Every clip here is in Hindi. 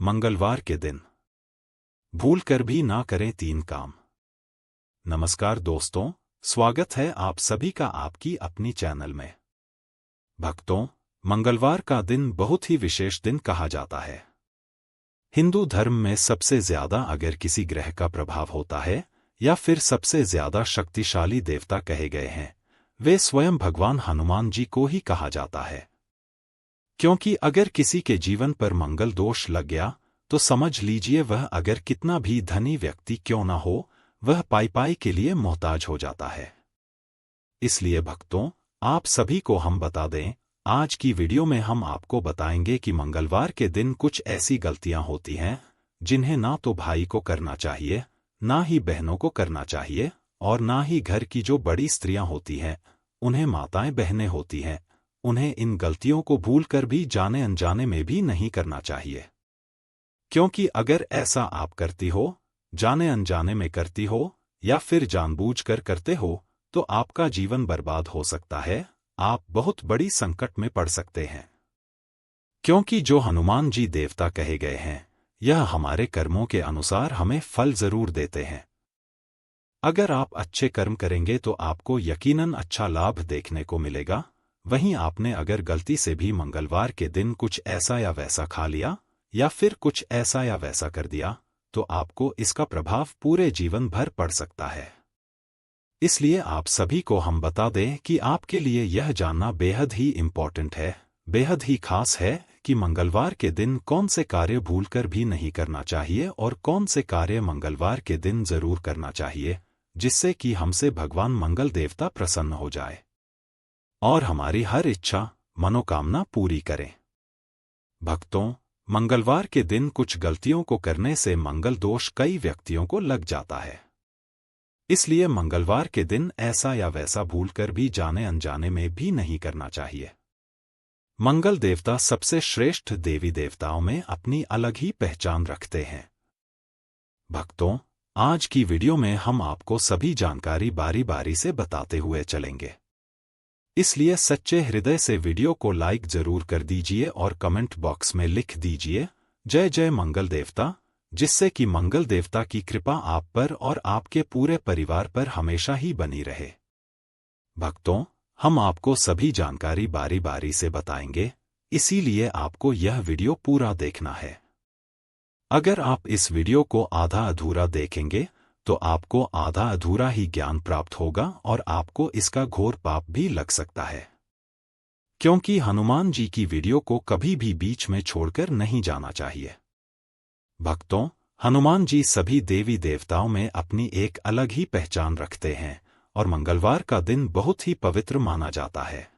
मंगलवार के दिन भूल कर भी ना करें 3 काम। नमस्कार दोस्तों, स्वागत है आप सभी का आपकी अपनी चैनल में। भक्तों, मंगलवार का दिन बहुत ही विशेष दिन कहा जाता है। हिंदू धर्म में सबसे ज्यादा अगर किसी ग्रह का प्रभाव होता है या फिर सबसे ज्यादा शक्तिशाली देवता कहे गए हैं, वे स्वयं भगवान हनुमान जी को ही कहा जाता है। क्योंकि अगर किसी के जीवन पर मंगल दोष लग गया तो समझ लीजिए वह अगर कितना भी धनी व्यक्ति क्यों ना हो, वह पाई के लिए मोहताज हो जाता है। इसलिए भक्तों, आप सभी को हम बता दें, आज की वीडियो में हम आपको बताएंगे कि मंगलवार के दिन कुछ ऐसी गलतियां होती हैं जिन्हें ना तो भाई को करना चाहिए, ना ही बहनों को करना चाहिए, और ना ही घर की जो बड़ी स्त्रियां होती हैं, उन्हें माताएं बहनें होती हैं, उन्हें इन गलतियों को भूलकर भी जाने अनजाने में भी नहीं करना चाहिए। क्योंकि अगर ऐसा आप करती हो, जाने अनजाने में करती हो या फिर जानबूझकर करते हो, तो आपका जीवन बर्बाद हो सकता है, आप बहुत बड़ी संकट में पड़ सकते हैं। क्योंकि जो हनुमान जी देवता कहे गए हैं, यह हमारे कर्मों के अनुसार हमें फल जरूर देते हैं। अगर आप अच्छे कर्म करेंगे तो आपको यकीनन अच्छा लाभ देखने को मिलेगा। वहीं आपने अगर गलती से भी मंगलवार के दिन कुछ ऐसा या वैसा खा लिया या फिर कुछ ऐसा या वैसा कर दिया, तो आपको इसका प्रभाव पूरे जीवन भर पड़ सकता है। इसलिए आप सभी को हम बता दें कि आपके लिए यह जानना बेहद ही इम्पोर्टेंट है, बेहद ही खास है कि मंगलवार के दिन कौन से कार्य भूलकर भी नहीं करना चाहिए और कौन से कार्य मंगलवार के दिन जरूर करना चाहिए, जिससे कि हमसे भगवान मंगल देवता प्रसन्न हो जाए और हमारी हर इच्छा मनोकामना पूरी करें। भक्तों, मंगलवार के दिन कुछ गलतियों को करने से मंगल दोष कई व्यक्तियों को लग जाता है। इसलिए मंगलवार के दिन ऐसा या वैसा भूलकर भी जाने अनजाने में भी नहीं करना चाहिए। मंगल देवता सबसे श्रेष्ठ देवी देवताओं में अपनी अलग ही पहचान रखते हैं। भक्तों, आज की वीडियो में हम आपको सभी जानकारी बारी बारी से बताते हुए चलेंगे। इसलिए सच्चे हृदय से वीडियो को लाइक जरूर कर दीजिए और कमेंट बॉक्स में लिख दीजिए जय जय मंगल देवता, जिससे कि मंगल देवता की कृपा आप पर और आपके पूरे परिवार पर हमेशा ही बनी रहे। भक्तों, हम आपको सभी जानकारी बारी बारी से बताएंगे, इसीलिए आपको यह वीडियो पूरा देखना है। अगर आप इस वीडियो को आधा अधूरा देखेंगे तो आपको आधा अधूरा ही ज्ञान प्राप्त होगा और आपको इसका घोर पाप भी लग सकता है। क्योंकि हनुमान जी की वीडियो को कभी भी बीच में छोड़कर नहीं जाना चाहिए। भक्तों, हनुमान जी सभी देवी देवताओं में अपनी एक अलग ही पहचान रखते हैं और मंगलवार का दिन बहुत ही पवित्र माना जाता है।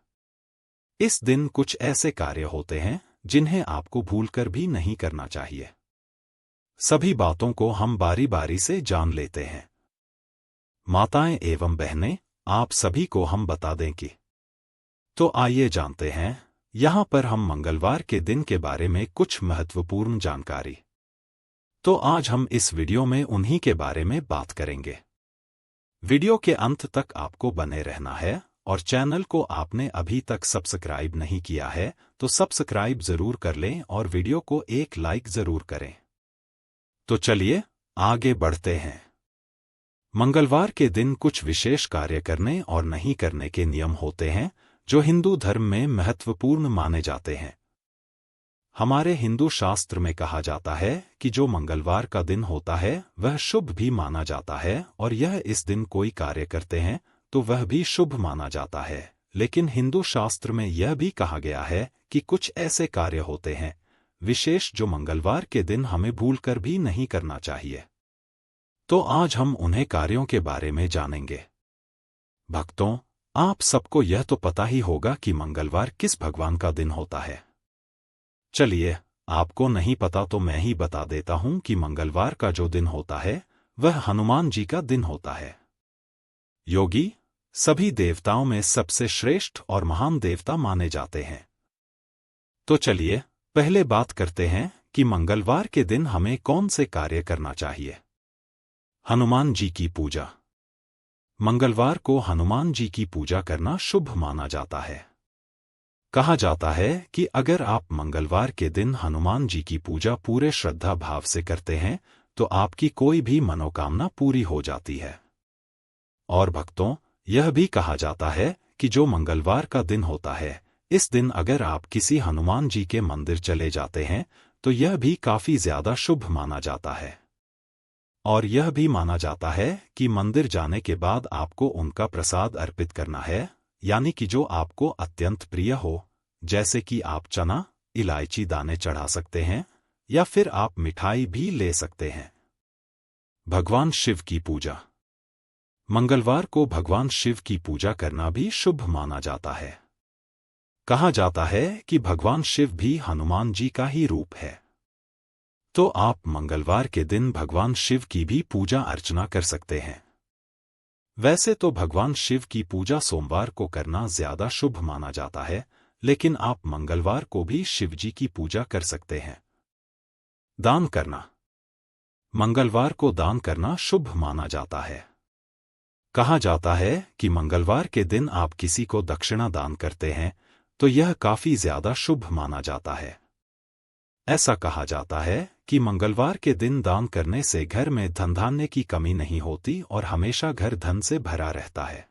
इस दिन कुछ ऐसे कार्य होते हैं जिन्हें आपको भूलकर भी नहीं करना चाहिए। सभी बातों को हम बारी बारी से जान लेते हैं। माताएं एवं बहनें, आप सभी को हम बता दें कि तो आइए जानते हैं यहां पर हम मंगलवार के दिन के बारे में कुछ महत्वपूर्ण जानकारी। तो आज हम इस वीडियो में उन्हीं के बारे में बात करेंगे। वीडियो के अंत तक आपको बने रहना है और चैनल को आपने अभी तक सब्सक्राइब नहीं किया है तो सब्सक्राइब जरूर कर लें और वीडियो को एक लाइक जरूर करें। तो चलिए आगे बढ़ते हैं। मंगलवार के दिन कुछ विशेष कार्य करने और नहीं करने के नियम होते हैं जो हिंदू धर्म में महत्वपूर्ण माने जाते हैं। हमारे हिंदू शास्त्र में कहा जाता है कि जो मंगलवार का दिन होता है वह शुभ भी माना जाता है और यह इस दिन कोई कार्य करते हैं तो वह भी शुभ माना जाता है। लेकिन हिंदू शास्त्र में यह भी कहा गया है कि कुछ ऐसे कार्य होते हैं विशेष जो मंगलवार के दिन हमें भूलकर भी नहीं करना चाहिए। तो आज हम उन्हें कार्यों के बारे में जानेंगे। भक्तों, आप सबको यह तो पता ही होगा कि मंगलवार किस भगवान का दिन होता है। चलिए, आपको नहीं पता तो मैं ही बता देता हूं कि मंगलवार का जो दिन होता है वह हनुमान जी का दिन होता है। योगी सभी देवताओं में सबसे श्रेष्ठ और महान देवता माने जाते हैं। तो चलिए पहले बात करते हैं कि मंगलवार के दिन हमें कौन से कार्य करना चाहिए। हनुमान जी की पूजा। मंगलवार को हनुमान जी की पूजा करना शुभ माना जाता है। कहा जाता है कि अगर आप मंगलवार के दिन हनुमान जी की पूजा पूरे श्रद्धा भाव से करते हैं तो आपकी कोई भी मनोकामना पूरी हो जाती है। और भक्तों, यह भी कहा जाता है कि जो मंगलवार का दिन होता है, इस दिन अगर आप किसी हनुमान जी के मंदिर चले जाते हैं तो यह भी काफी ज्यादा शुभ माना जाता है। और यह भी माना जाता है कि मंदिर जाने के बाद आपको उनका प्रसाद अर्पित करना है, यानी कि जो आपको अत्यंत प्रिय हो, जैसे कि आप चना, इलायची दाने चढ़ा सकते हैं या फिर आप मिठाई भी ले सकते हैं। भगवान शिव की पूजा। मंगलवार को भगवान शिव की पूजा करना भी शुभ माना जाता है। कहा जाता है कि भगवान शिव भी हनुमान जी का ही रूप है। तो आप मंगलवार के दिन भगवान शिव की भी पूजा अर्चना कर सकते हैं। वैसे तो भगवान शिव की पूजा सोमवार को करना ज्यादा शुभ माना जाता है, लेकिन आप मंगलवार को भी शिव जी की पूजा कर सकते हैं। दान करना। मंगलवार को दान करना शुभ माना जाता है। कहा जाता है कि मंगलवार के दिन आप किसी को दक्षिणा दान करते हैं तो यह काफी ज्यादा शुभ माना जाता है। ऐसा कहा जाता है कि मंगलवार के दिन दान करने से घर में धन धान्य की कमी नहीं होती और हमेशा घर धन से भरा रहता है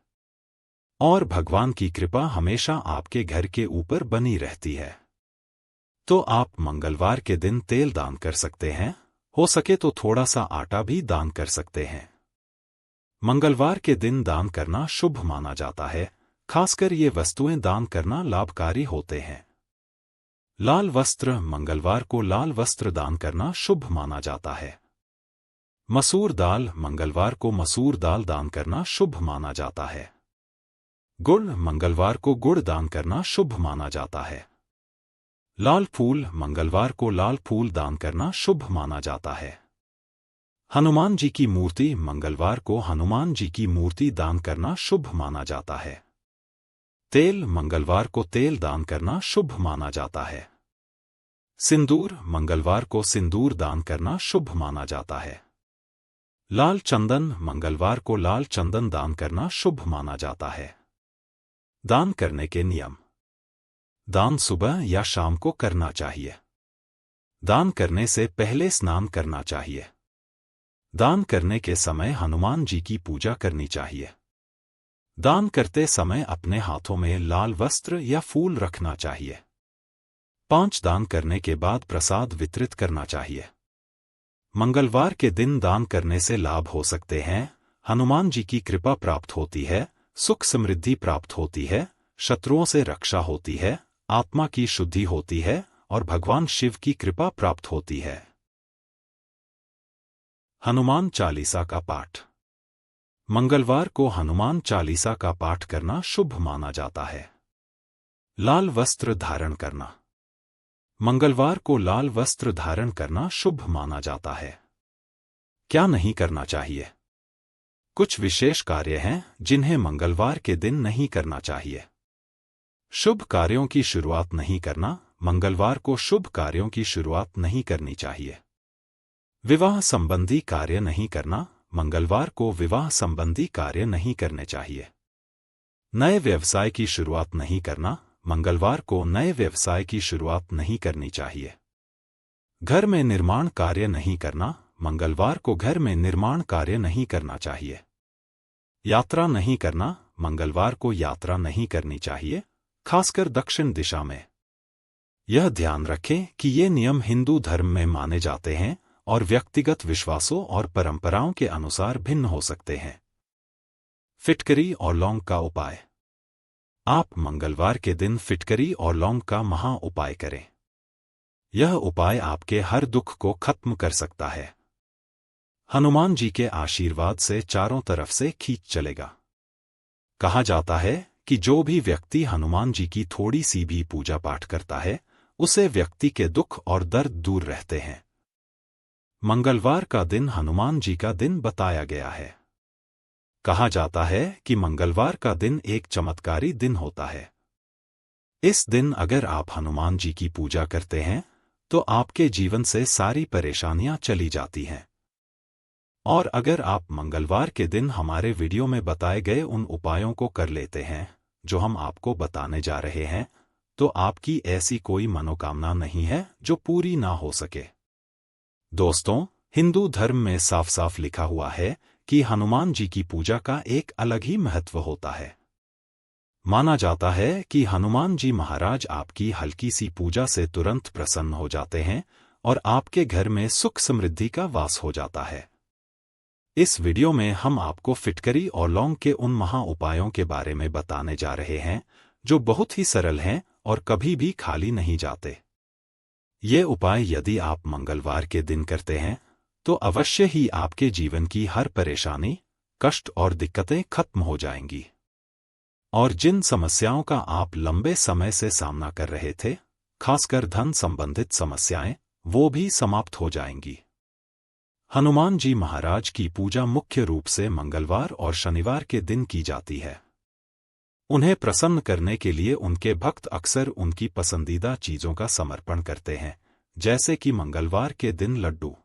और भगवान की कृपा हमेशा आपके घर के ऊपर बनी रहती है। तो आप मंगलवार के दिन तेल दान कर सकते हैं, हो सके तो थोड़ा सा आटा भी दान कर सकते हैं। मंगलवार के दिन दान करना शुभ माना जाता है, खासकर ये वस्तुएं दान करना लाभकारी होते हैं। लाल वस्त्र। मंगलवार को लाल वस्त्र दान करना शुभ माना जाता है। मसूर दाल। मंगलवार को मसूर दाल दान करना शुभ माना जाता है। गुड़। मंगलवार को गुड़ दान करना शुभ माना जाता है। लाल फूल। मंगलवार को लाल फूल दान करना शुभ माना जाता है। हनुमान जी की मूर्ति। मंगलवार को हनुमान जी की मूर्ति दान करना शुभ माना जाता है। तेल। मंगलवार को तेल दान करना शुभ माना जाता है। सिंदूर। मंगलवार को सिंदूर दान करना शुभ माना जाता है। लाल चंदन। मंगलवार को लाल चंदन दान करना शुभ माना जाता है। दान करने के नियम। दान सुबह या शाम को करना चाहिए। दान करने से पहले स्नान करना चाहिए। दान करने के समय हनुमान जी की पूजा करनी चाहिए। दान करते समय अपने हाथों में लाल वस्त्र या फूल रखना चाहिए। 5 दान करने के बाद प्रसाद वितरित करना चाहिए। मंगलवार के दिन दान करने से लाभ हो सकते हैं। हनुमान जी की कृपा प्राप्त होती है, सुख समृद्धि प्राप्त होती है, शत्रुओं से रक्षा होती है, आत्मा की शुद्धि होती है और भगवान शिव की कृपा प्राप्त होती है। हनुमान चालीसा का पाठ। मंगलवार को हनुमान चालीसा का पाठ करना शुभ माना जाता है। लाल वस्त्र धारण करना। मंगलवार को लाल वस्त्र धारण करना शुभ माना जाता है। क्या नहीं करना चाहिए? कुछ विशेष कार्य हैं जिन्हें मंगलवार के दिन नहीं करना चाहिए। शुभ कार्यों की शुरुआत नहीं करना। मंगलवार को शुभ कार्यों की शुरुआत नहीं करनी चाहिए। विवाह संबंधी कार्य नहीं करना। मंगलवार को विवाह संबंधी कार्य नहीं करने चाहिए। नए व्यवसाय की शुरुआत नहीं करना। मंगलवार को नए व्यवसाय की शुरुआत नहीं करनी चाहिए। घर में निर्माण कार्य नहीं करना। मंगलवार को घर में निर्माण कार्य नहीं करना चाहिए। यात्रा नहीं करना। मंगलवार को यात्रा नहीं करनी चाहिए, खासकर दक्षिण दिशा में। यह ध्यान रखें कि ये नियम हिंदू धर्म में माने जाते हैं और व्यक्तिगत विश्वासों और परंपराओं के अनुसार भिन्न हो सकते हैं। फिटकरी और लौंग का उपाय। आप मंगलवार के दिन फिटकरी और लौंग का महा उपाय करें। यह उपाय आपके हर दुख को खत्म कर सकता है। हनुमान जी के आशीर्वाद से चारों तरफ से खींच चलेगा। कहा जाता है कि जो भी व्यक्ति हनुमान जी की थोड़ी सी भी पूजा पाठ करता है, उसे व्यक्ति के दुख और दर्द दूर रहते हैं। मंगलवार का दिन हनुमान जी का दिन बताया गया है। कहा जाता है कि मंगलवार का दिन एक चमत्कारी दिन होता है। इस दिन अगर आप हनुमान जी की पूजा करते हैं तो आपके जीवन से सारी परेशानियां चली जाती हैं। और अगर आप मंगलवार के दिन हमारे वीडियो में बताए गए उन उपायों को कर लेते हैं जो हम आपको बताने जा रहे हैं, तो आपकी ऐसी कोई मनोकामना नहीं है जो पूरी ना हो सके। दोस्तों, हिंदू धर्म में साफ साफ लिखा हुआ है कि हनुमान जी की पूजा का एक अलग ही महत्व होता है। माना जाता है कि हनुमान जी महाराज आपकी हल्की सी पूजा से तुरंत प्रसन्न हो जाते हैं और आपके घर में सुख समृद्धि का वास हो जाता है। इस वीडियो में हम आपको फिटकरी और लौंग के उन महा उपायों के बारे में बताने जा रहे हैं जो बहुत ही सरल हैं और कभी भी खाली नहीं जाते। ये उपाय यदि आप मंगलवार के दिन करते हैं तो अवश्य ही आपके जीवन की हर परेशानी, कष्ट और दिक्कतें खत्म हो जाएंगी। और जिन समस्याओं का आप लंबे समय से सामना कर रहे थे, खासकर धन संबंधित समस्याएं, वो भी समाप्त हो जाएंगी। हनुमान जी महाराज की पूजा मुख्य रूप से मंगलवार और शनिवार के दिन की जाती है। उन्हें प्रसन्न करने के लिए उनके भक्त अक्सर उनकी पसंदीदा चीजों का समर्पण करते हैं, जैसे कि मंगलवार के दिन लड्डू।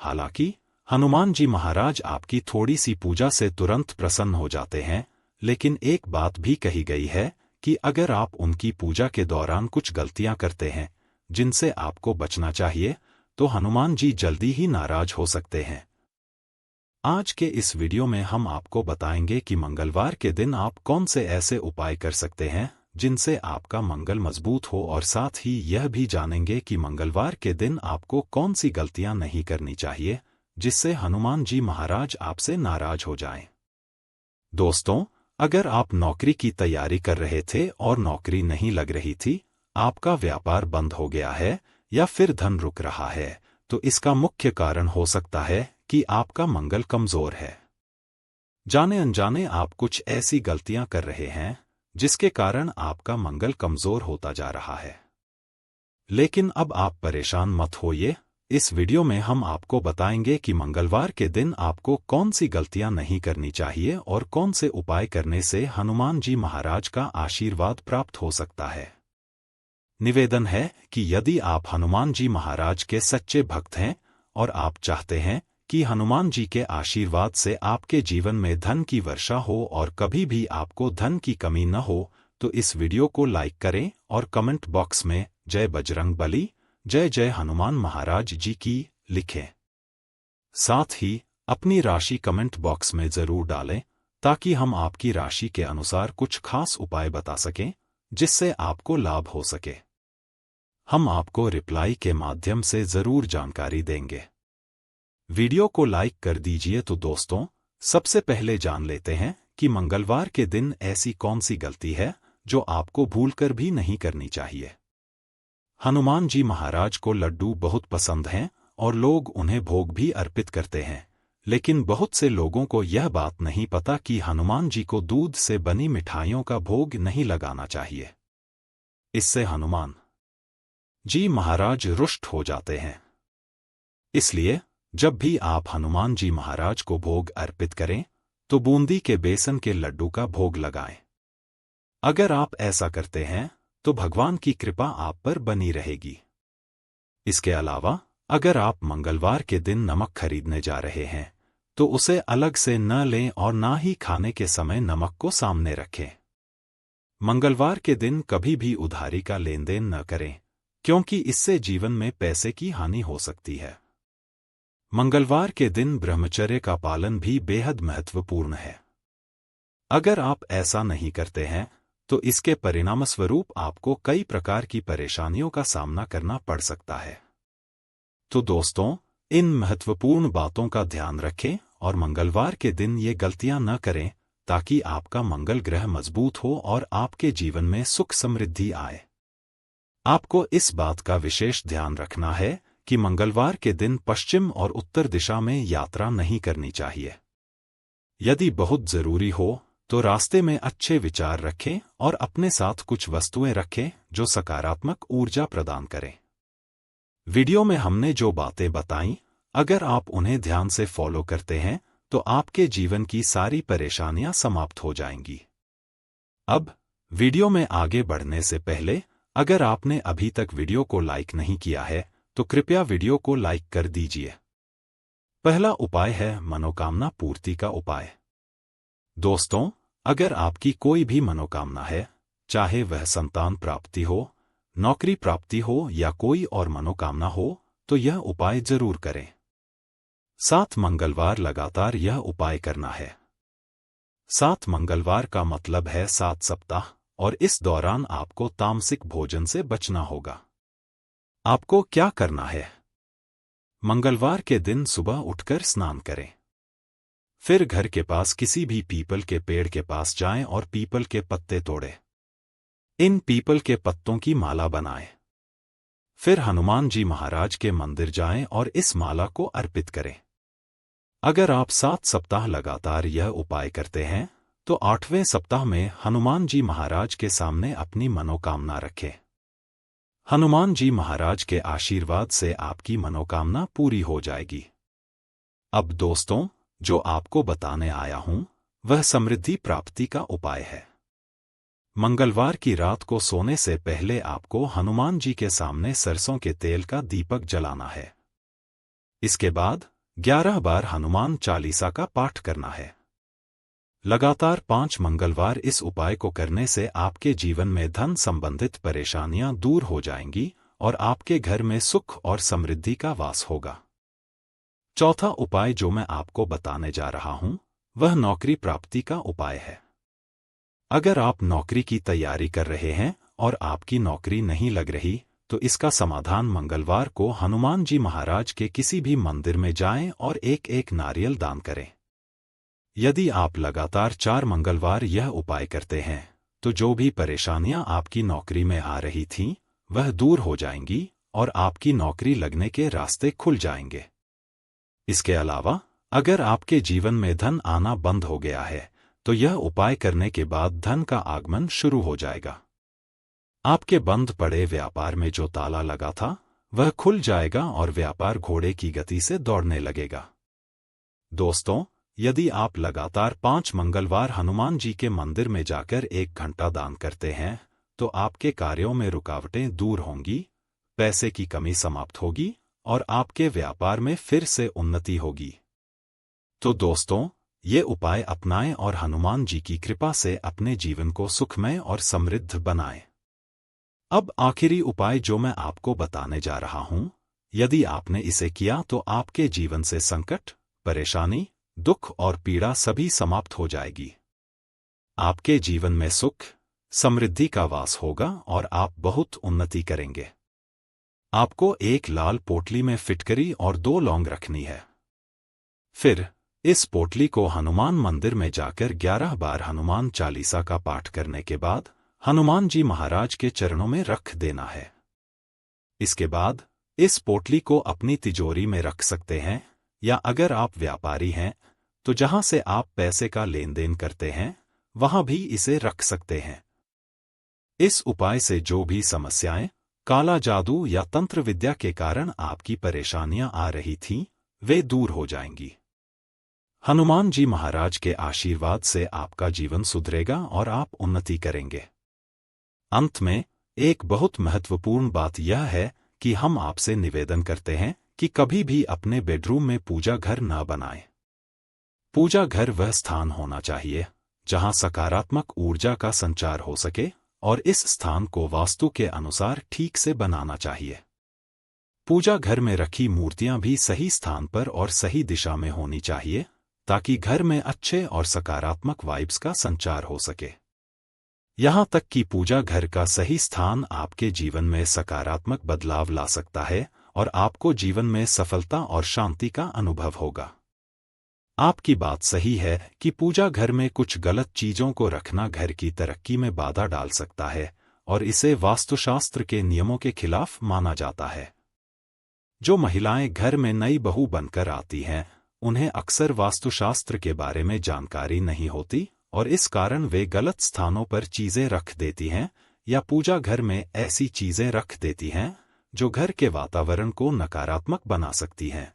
हालांकि हनुमान जी महाराज आपकी थोड़ी सी पूजा से तुरंत प्रसन्न हो जाते हैं, लेकिन एक बात भी कही गई है कि अगर आप उनकी पूजा के दौरान कुछ गलतियां करते हैं जिनसे आपको बचना चाहिए, तो हनुमान जी जल्दी ही नाराज हो सकते हैं। आज के इस वीडियो में हम आपको बताएंगे कि मंगलवार के दिन आप कौन से ऐसे उपाय कर सकते हैं जिनसे आपका मंगल मजबूत हो, और साथ ही यह भी जानेंगे कि मंगलवार के दिन आपको कौन सी गलतियां नहीं करनी चाहिए जिससे हनुमान जी महाराज आपसे नाराज हो जाएं। दोस्तों, अगर आप नौकरी की तैयारी कर रहे थे और नौकरी नहीं लग रही थी, आपका व्यापार बंद हो गया है या फिर धन रुक रहा है, तो इसका मुख्य कारण हो सकता है कि आपका मंगल कमजोर है। जाने अनजाने आप कुछ ऐसी गलतियां कर रहे हैं जिसके कारण आपका मंगल कमजोर होता जा रहा है। लेकिन अब आप परेशान मत होइए। इस वीडियो में हम आपको बताएंगे कि मंगलवार के दिन आपको कौन सी गलतियां नहीं करनी चाहिए और कौन से उपाय करने से हनुमान जी महाराज का आशीर्वाद प्राप्त हो सकता है। निवेदन है कि यदि आप हनुमान जी महाराज के सच्चे भक्त हैं और आप चाहते हैं कि हनुमान जी के आशीर्वाद से आपके जीवन में धन की वर्षा हो और कभी भी आपको धन की कमी न हो, तो इस वीडियो को लाइक करें और कमेंट बॉक्स में जय बजरंग बली, जय जय हनुमान महाराज जी की लिखें। साथ ही अपनी राशि कमेंट बॉक्स में जरूर डालें ताकि हम आपकी राशि के अनुसार कुछ खास उपाय बता सकें जिससे आपको लाभ हो सके। हम आपको रिप्लाई के माध्यम से जरूर जानकारी देंगे। वीडियो को लाइक कर दीजिए। तो दोस्तों, सबसे पहले जान लेते हैं कि मंगलवार के दिन ऐसी कौन सी गलती है जो आपको भूलकर भी नहीं करनी चाहिए। हनुमान जी महाराज को लड्डू बहुत पसंद हैं और लोग उन्हें भोग भी अर्पित करते हैं, लेकिन बहुत से लोगों को यह बात नहीं पता कि हनुमान जी को दूध से बनी मिठाइयों का भोग नहीं लगाना चाहिए। इससे हनुमान जी महाराज रुष्ट हो जाते हैं। इसलिए जब भी आप हनुमान जी महाराज को भोग अर्पित करें तो बूंदी के बेसन के लड्डू का भोग लगाएं। अगर आप ऐसा करते हैं तो भगवान की कृपा आप पर बनी रहेगी। इसके अलावा अगर आप मंगलवार के दिन नमक खरीदने जा रहे हैं तो उसे अलग से न लें और ना ही खाने के समय नमक को सामने रखें। मंगलवार के दिन कभी भी उधारी का लेन देन न करें, क्योंकि इससे जीवन में पैसे की हानि हो सकती है। मंगलवार के दिन ब्रह्मचर्य का पालन भी बेहद महत्वपूर्ण है। अगर आप ऐसा नहीं करते हैं तो इसके परिणामस्वरूप आपको कई प्रकार की परेशानियों का सामना करना पड़ सकता है। तो दोस्तों, इन महत्वपूर्ण बातों का ध्यान रखें और मंगलवार के दिन ये गलतियां न करें ताकि आपका मंगल ग्रह मजबूत हो और आपके जीवन में सुख समृद्धि आए। आपको इस बात का विशेष ध्यान रखना है कि मंगलवार के दिन पश्चिम और उत्तर दिशा में यात्रा नहीं करनी चाहिए। यदि बहुत जरूरी हो तो रास्ते में अच्छे विचार रखें और अपने साथ कुछ वस्तुएं रखें जो सकारात्मक ऊर्जा प्रदान करें। वीडियो में हमने जो बातें बताईं, अगर आप उन्हें ध्यान से फॉलो करते हैं तो आपके जीवन की सारी परेशानियां समाप्त हो जाएंगी। अब वीडियो में आगे बढ़ने से पहले अगर आपने अभी तक वीडियो को लाइक नहीं किया है तो कृपया वीडियो को लाइक कर दीजिए। पहला उपाय है मनोकामना पूर्ति का उपाय। दोस्तों, अगर आपकी कोई भी मनोकामना है चाहे वह संतान प्राप्ति हो, नौकरी प्राप्ति हो या कोई और मनोकामना हो, तो यह उपाय जरूर करें। 7 मंगलवार लगातार यह उपाय करना है। 7 मंगलवार का मतलब है 7 सप्ताह, और इस दौरान आपको तामसिक भोजन से बचना होगा। आपको क्या करना है? मंगलवार के दिन सुबह उठकर स्नान करें। फिर घर के पास किसी भी पीपल के पेड़ के पास जाएं और पीपल के पत्ते तोड़ें। इन पीपल के पत्तों की माला बनाएं। फिर हनुमान जी महाराज के मंदिर जाएं और इस माला को अर्पित करें। अगर आप 7 सप्ताह लगातार यह उपाय करते हैं, तो 8वें सप्ताह में हनुमान जी महाराज के सामने अपनी मनोकामना रखें। हनुमान जी महाराज के आशीर्वाद से आपकी मनोकामना पूरी हो जाएगी। अब दोस्तों, जो आपको बताने आया हूं, वह समृद्धि प्राप्ति का उपाय है। मंगलवार की रात को सोने से पहले आपको हनुमान जी के सामने सरसों के तेल का दीपक जलाना है। इसके बाद 11 बार हनुमान चालीसा का पाठ करना है। लगातार 5 मंगलवार इस उपाय को करने से आपके जीवन में धन संबंधित परेशानियां दूर हो जाएंगी और आपके घर में सुख और समृद्धि का वास होगा। चौथा उपाय जो मैं आपको बताने जा रहा हूं, वह नौकरी प्राप्ति का उपाय है। अगर आप नौकरी की तैयारी कर रहे हैं और आपकी नौकरी नहीं लग रही, तो इसका समाधान मंगलवार को हनुमान जी महाराज के किसी भी मंदिर में जाएं और एक नारियल दान करें। यदि आप लगातार 4 मंगलवार यह उपाय करते हैं, तो जो भी परेशानियां आपकी नौकरी में आ रही थीं, वह दूर हो जाएंगी और आपकी नौकरी लगने के रास्ते खुल जाएंगे। इसके अलावा, अगर आपके जीवन में धन आना बंद हो गया है, तो यह उपाय करने के बाद धन का आगमन शुरू हो जाएगा। आपके बंद पड़े व्यापार में जो ताला लगा था, वह खुल जाएगा और व्यापार घोड़े की गति से दौड़ने लगेगा। दोस्तों, यदि आप लगातार 5 मंगलवार हनुमान जी के मंदिर में जाकर 1 घंटा दान करते हैं, तो आपके कार्यों में रुकावटें दूर होंगी, पैसे की कमी समाप्त होगी और आपके व्यापार में फिर से उन्नति होगी। तो दोस्तों, ये उपाय अपनाएं और हनुमान जी की कृपा से अपने जीवन को सुखमय और समृद्ध बनाएं। अब आखिरी उपाय जो मैं आपको बताने जा रहा हूं, यदि आपने इसे किया तो आपके जीवन से संकट, परेशानी, दुख और पीड़ा सभी समाप्त हो जाएगी। आपके जीवन में सुख, समृद्धि का वास होगा और आप बहुत उन्नति करेंगे। आपको एक लाल पोटली में फिटकरी और 2 लौंग रखनी है। फिर इस पोटली को हनुमान मंदिर में जाकर 11 बार हनुमान चालीसा का पाठ करने के बाद हनुमान जी महाराज के चरणों में रख देना है। इसके बाद इस पोटली को अपनी तिजोरी में रख सकते हैं, या अगर आप व्यापारी हैं, तो जहां से आप पैसे का लेन देन करते हैं, वहां भी इसे रख सकते हैं। इस उपाय से जो भी समस्याएं, काला जादू या तंत्र विद्या के कारण आपकी परेशानियां आ रही थीं, वे दूर हो जाएंगी। हनुमान जी महाराज के आशीर्वाद से आपका जीवन सुधरेगा और आप उन्नति करेंगे। अंत में एक बहुत महत्वपूर्ण बात यह है कि हम आपसे निवेदन करते हैं कि कभी भी अपने बेडरूम में पूजा घर न बनाएं। पूजा घर वह स्थान होना चाहिए जहां सकारात्मक ऊर्जा का संचार हो सके, और इस स्थान को वास्तु के अनुसार ठीक से बनाना चाहिए। पूजा घर में रखी मूर्तियां भी सही स्थान पर और सही दिशा में होनी चाहिए, ताकि घर में अच्छे और सकारात्मक वाइब्स का संचार हो सके। यहां तक कि पूजा घर का सही स्थान आपके जीवन में सकारात्मक बदलाव ला सकता है और आपको जीवन में सफलता और शांति का अनुभव होगा। आपकी बात सही है कि पूजा घर में कुछ गलत चीजों को रखना घर की तरक्की में बाधा डाल सकता है, और इसे वास्तुशास्त्र के नियमों के खिलाफ माना जाता है। जो महिलाएं घर में नई बहू बनकर आती हैं, उन्हें अक्सर वास्तुशास्त्र के बारे में जानकारी नहीं होती, और इस कारण वे गलत स्थानों पर चीजें रख देती हैं या पूजा घर में ऐसी चीजें रख देती हैं जो घर के वातावरण को नकारात्मक बना सकती हैं।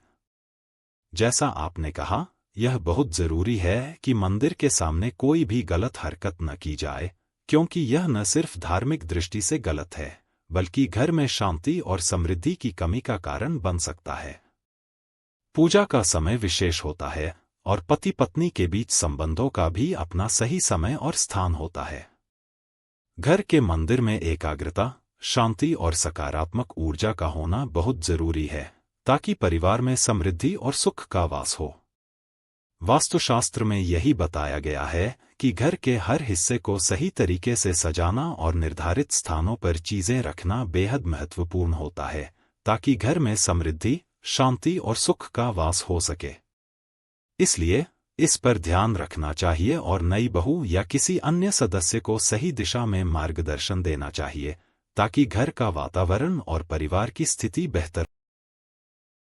जैसा आपने कहा, यह बहुत जरूरी है कि मंदिर के सामने कोई भी गलत हरकत न की जाए, क्योंकि यह न सिर्फ धार्मिक दृष्टि से गलत है, बल्कि घर में शांति और समृद्धि की कमी का कारण बन सकता है। पूजा का समय विशेष होता है, और पति पत्नी के बीच संबंधों का भी अपना सही समय और स्थान होता है। घर के मंदिर में एकाग्रता, शांति और सकारात्मक ऊर्जा का होना बहुत जरूरी है, ताकि परिवार में समृद्धि और सुख का वास हो। वास्तुशास्त्र में यही बताया गया है कि घर के हर हिस्से को सही तरीके से सजाना और निर्धारित स्थानों पर चीजें रखना बेहद महत्वपूर्ण होता है, ताकि घर में समृद्धि, शांति और सुख का वास हो सके। इसलिए इस पर ध्यान रखना चाहिए और नई बहू या किसी अन्य सदस्य को सही दिशा में मार्गदर्शन देना चाहिए, ताकि घर का वातावरण और परिवार की स्थिति बेहतर